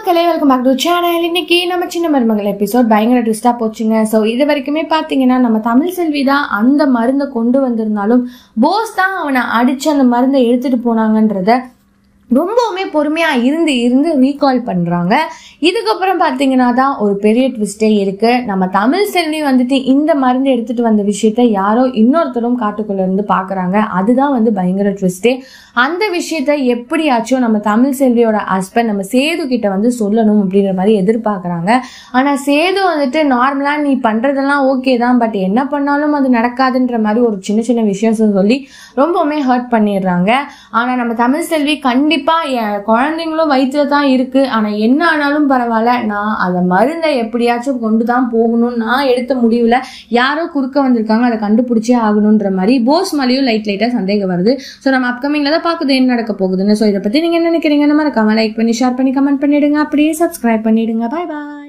மக்களே welcome back to channel. இன்னைக்கு நம்ம சின்ன மருமகள் எபிசோட் பயங்கர ட்விஸ்டா போச்சுங்க. ஸோ இது வரைக்குமே பார்த்தீங்கன்னா நம்ம தமிழ் செல்வி தான் அந்த மருந்தை கொண்டு வந்திருந்தாலும் போஸ் தான் அவனை அடிச்சு அந்த மருந்தை எடுத்துட்டு போனாங்கன்றத ரொம்பவுமே பொறுமையா இருந்து ரீகால் பண்றாங்க. இதுக்கப்புறம் பாத்தீங்கன்னா தான் ஒரு பெரிய ட்விஸ்டே இருக்கு. நம்ம தமிழ் செல்வி வந்துட்டு இந்த மருந்து எடுத்துட்டு வந்த விஷயத்த யாரோ இன்னொருத்தரும் காட்டுக்குள்ள இருந்து பாக்குறாங்க. அதுதான் பயங்கர ட்விஸ்டே. அந்த விஷயத்த எப்படியாச்சும் நம்ம தமிழ் செல்வியோட ஹஸ்பண்ட் நம்ம சேது கிட்ட சொல்லணும் அப்படின்ற மாதிரி எதிர்பார்க்கறாங்க. ஆனா சேது நார்மலா நீ பண்றதெல்லாம் ஓகே தான், பட் என்ன பண்ணாலும் அது நடக்காதுன்ற மாதிரி ஒரு சின்ன சின்ன விஷயம் சொல்லி ரொம்பவுமே ஹர்ட் பண்ணிடுறாங்க. ஆனா நம்ம தமிழ் செல்வி கண்டிப்பா என் குழந்தைங்களும் வயிற்றுல தான் இருக்கு, ஆனா என்ன ஆனாலும் பரவாயில்ல, நான் அந்த மருந்தை எப்படியாச்சும் கொண்டுதான் போகணும், நான் எடுத்த முடிவுல யாரோ குறுக்க வந்திருக்காங்க, அதை கண்டுபிடிச்சே ஆகணும்ன்ற மாதிரி போஸ் மேலேயும் லைட்டா சந்தேகம் வருது. ஸோ நம்ம அப்கமிங்ல தான் பாக்குது என்ன நடக்க போகுதுன்னு. ஸோ இதை பத்தி நீங்க என்ன நினைக்கிறீங்க? நம்ம லைக் பண்ணி ஷேர் பண்ணி கமெண்ட் பண்ணிடுங்க, அப்படியே சப்ஸ்கிரைப் பண்ணிடுங்க. பாய் பாய்.